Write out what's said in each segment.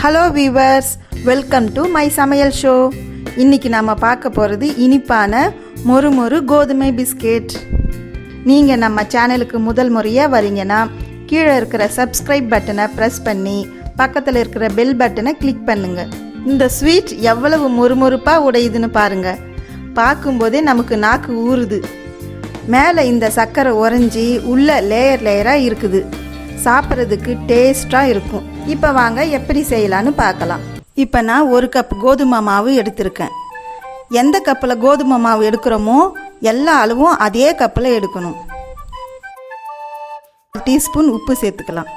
Hello viewers, welcome to my சமையல் show. இன்றைக்கி நம்ம பார்க்க போகிறது இனிப்பான மொறு கோதுமை பிஸ்கெட். நீங்கள் நம்ம சேனலுக்கு முதல் முறையாக வரீங்கன்னா கீழே இருக்கிற சப்ஸ்கிரைப் பட்டனை ப்ரெஸ் பண்ணி பக்கத்தில் இருக்கிற பெல் பட்டனை கிளிக் பண்ணுங்கள். இந்த ஸ்வீட் எவ்வளவு மொறுமொறுப்பாக உடையுதுன்னு பாருங்கள். பார்க்கும்போதே நமக்கு நாக்கு ஊறுது. மேலே இந்த சர்க்கரை உறைஞ்சி உள்ள லேயராக இருக்குது. சாப்பிட்றதுக்கு டேஸ்ட்டாக இருக்கும். இப்போ வாங்க எப்படி செய்யலான்னு பார்க்கலாம். இப்போ நான் 1 கப் கோதுமை மாவு எடுத்திருக்கேன். எந்த கப்பில் கோதுமை மாவு எடுக்கிறோமோ எல்லா அளவும் அதே கப்பில் எடுக்கணும். 1 டீஸ்பூன் உப்பு சேர்த்துக்கலாம்.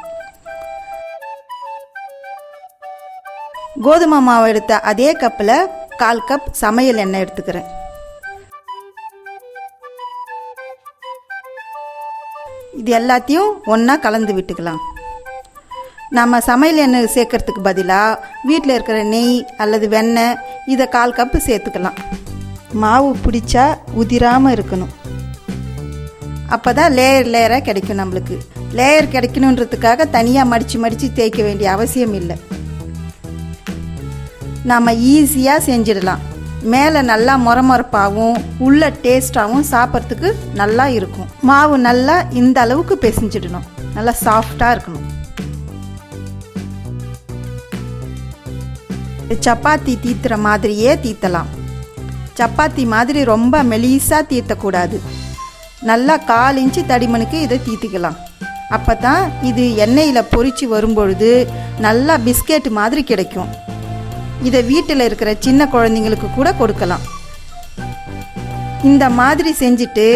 கோதுமை மாவு எடுத்த அதே கப்பில் 1/4 கப் சமையல் எண்ணெய் எடுத்துக்கிறேன். இது எல்லாத்தையும் ஒன்றா கலந்து விட்டுக்கலாம். நம்ம சமையல் எண்ணெய் சேர்க்கறதுக்கு பதிலாக வீட்டில் இருக்கிற நெய் அல்லது வெண்ணெய் இதை 1/4 கப்பு சேர்த்துக்கலாம். மாவு பிடிச்சா உதிராமல் இருக்கணும். அப்போ தான் லேயராக கிடைக்கும். நம்மளுக்கு லேயர் கிடைக்கணுன்றதுக்காக தனியாக மடித்து தேய்க்க வேண்டிய அவசியம் இல்லை. நாம் ஈஸியாக செஞ்சிடலாம். மேலே நல்லா மொரமொரப்பாகவும் உள்ள டேஸ்ட்டாகவும் சாப்பிட்றதுக்கு நல்லா இருக்கும். மாவு நல்லா இந்த அளவுக்கு பிசைஞ்சிடணும். நல்லா சாஃப்டாக இருக்கணும். சப்பாத்தி தீத்துற மாதிரியே தீத்தலாம். சப்பாத்தி மாதிரி ரொம்ப மெலிசாக தீத்தக்கூடாது. நல்லா 1/4 இன்ச்சு தடிமனுக்கு இதை தீத்திக்கலாம். அப்போ தான் இது எண்ணெயில் பொரித்து வரும்பொழுது நல்லா பிஸ்கெட் மாதிரி கிடைக்கும். இதை வீட்டில் இருக்கிற சின்ன குழந்தைங்களுக்கு கூட கொடுக்கலாம். இந்த மாதிரி செஞ்சுட்டு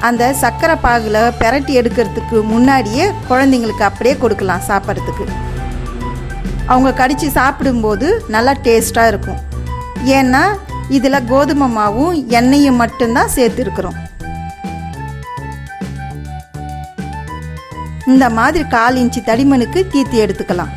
அந்த சர்க்கரை பாகில் பெரட்டி எடுக்கிறதுக்கு முன்னாடியே குழந்தைங்களுக்கு அப்படியே கொடுக்கலாம் சாப்பிட்றதுக்கு. அவங்க கடித்து சாப்பிடும்போது நல்லா டேஸ்ட்டாக இருக்கும். ஏன்னா இதில் கோதுமை மாவும் எண்ணெயும் மட்டும்தான் சேர்த்துருக்குறோம். இந்த மாதிரி 1/4 இன்ச்சு தடிமனுக்கு தீத்தி எடுத்துக்கலாம்.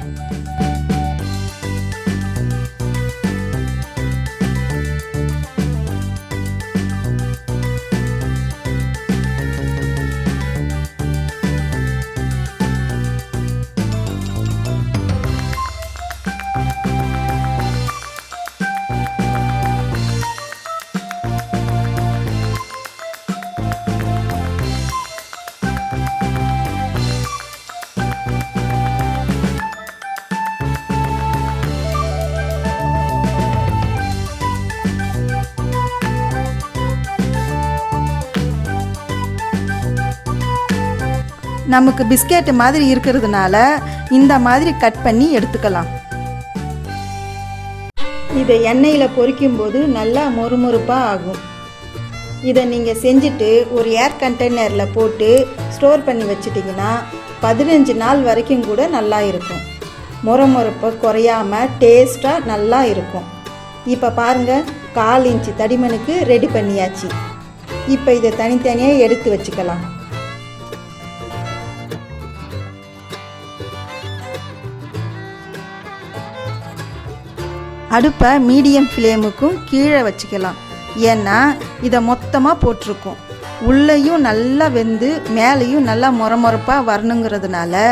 நமக்கு பிஸ்கெட் மாதிரி இருக்கிறதுனால இந்த மாதிரி கட் பண்ணி எடுத்துக்கலாம். இதை எண்ணெயில் பொரிக்கும்போது நல்லா மொறுமொறுப்பாக ஆகும். இதை நீங்கள் செஞ்சுட்டு ஒரு ஏர் கண்டெய்னரில் போட்டு ஸ்டோர் பண்ணி வச்சிட்டிங்கன்னா 15 நாள் வரைக்கும் கூட நல்லா இருக்கும். மொறுமொறுப்பை குறையாமல் டேஸ்ட்டாக நல்லா இருக்கும். இப்போ பாருங்கள், 1/4 இன்ச்சு தடிமனுக்கு ரெடி பண்ணியாச்சு. இப்போ இதை தனித்தனியாக எடுத்து வச்சுக்கலாம். அடுப்பை மீடியம் ஃப்ளேமுக்கும் கீழே வச்சுக்கலாம். ஏன்னா இதை மொத்தமாக போட்டிருக்கோம். உள்ளேயும் நல்லா வெந்து மேலேயும் நல்லா மொரமொரப்பாக வரணுங்கிறதுனால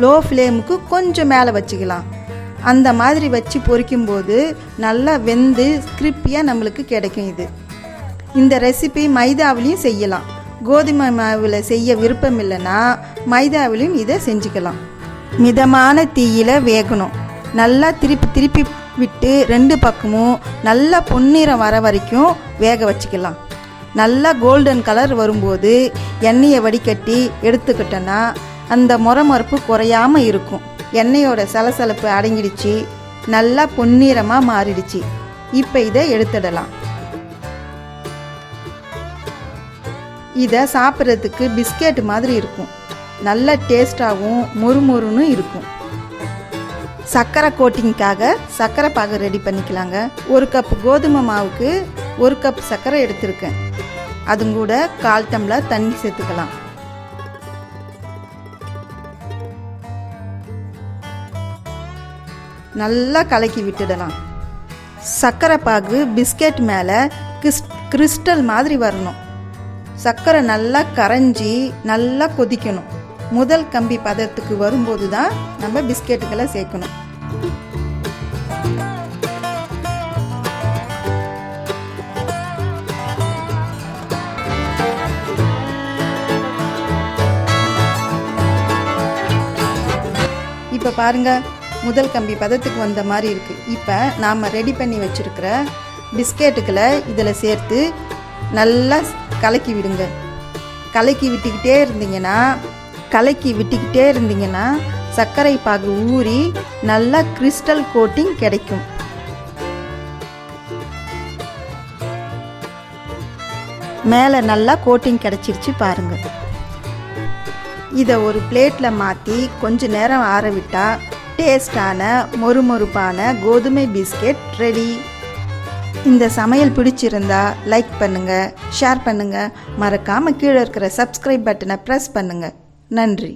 லோ ஃப்ளேமுக்கு கொஞ்சம் மேலே வச்சுக்கலாம். அந்த மாதிரி வச்சு பொரிக்கும்போது நல்லா வெந்து கிரிப்பியாக நம்மளுக்கு கிடைக்கும். இந்த ரெசிபி மைதாவிலையும் செய்யலாம். கோதுமை மாவில் செய்ய விருப்பம் இல்லைன்னா மைதாவிலையும் இதை செஞ்சுக்கலாம். மிதமான தீயில் வேகணும். நல்லா திருப்பி விட்டு 2 பக்கமும் நல்லா பொன்னிறம் வர வரைக்கும் வேக வச்சுக்கலாம். நல்லா கோல்டன் கலர் வரும்போது எண்ணெயை வடிகட்டி எடுத்துக்கிட்டோன்னா அந்த மொரமொரப்பு குறையாமல் இருக்கும். எண்ணெயோட சலசலப்பு அடங்கிடுச்சு. நல்லா பொன்னிறமாக மாறிடுச்சு. இப்போ இதை எடுத்துடலாம். இதை சாப்பிட்றதுக்கு பிஸ்கெட் மாதிரி இருக்கும். நல்ல டேஸ்டாகவும் மொறுமொறுன்னு இருக்கும். சர்க்கரை கோட்டிங்காக சர்க்கரை பாகு ரெடி பண்ணிக்கலாங்க. 1 கப் கோதுமை மாவுக்கு 1 கப் சர்க்கரை எடுத்திருக்கேன். அதுவும் கூட 1/4 டம்ளர் தண்ணி சேர்த்துக்கலாம். நல்லா கலக்கி விட்டுடலாம். சர்க்கரை பாகு பிஸ்கெட் மேலே கிறிஸ்டல் மாதிரி வரணும். சர்க்கரை நல்லா கரைஞ்சி நல்லா கொதிக்கணும். முதல் கம்பி பதத்துக்கு வரும்போது தான் நம்ம பிஸ்கெட்டுகளை சேர்க்கணும். இப்போ பாருங்கள், முதல் கம்பி பதத்துக்கு வந்த மாதிரி இருக்குது. இப்போ நாம் ரெடி பண்ணி வச்சுருக்கிற பிஸ்கெட்டுக்களை இதில் சேர்த்து நல்லா கலக்கி விடுங்க. கலக்கி விட்டுக்கிட்டே இருந்தீங்கன்னா சர்க்கரை பாகு ஊறி நல்லா கிறிஸ்டல் கோட்டிங் கிடைக்கும். மேலே நல்லா கோட்டிங் கிடைச்சிருச்சு பாருங்கள். இதை ஒரு பிளேட்டில் மாற்றி கொஞ்ச நேரம் ஆற விட்டால் டேஸ்டான மொறுமொறுப்பான கோதுமை பிஸ்கெட் ரெடி. இந்த சமையல் பிடிச்சிருந்தா லைக் பண்ணுங்கள், ஷேர் பண்ணுங்கள், மறக்காமல் கீழே இருக்கிற சப்ஸ்கிரைப் பட்டனை ப்ரெஸ் பண்ணுங்கள். நன்றி.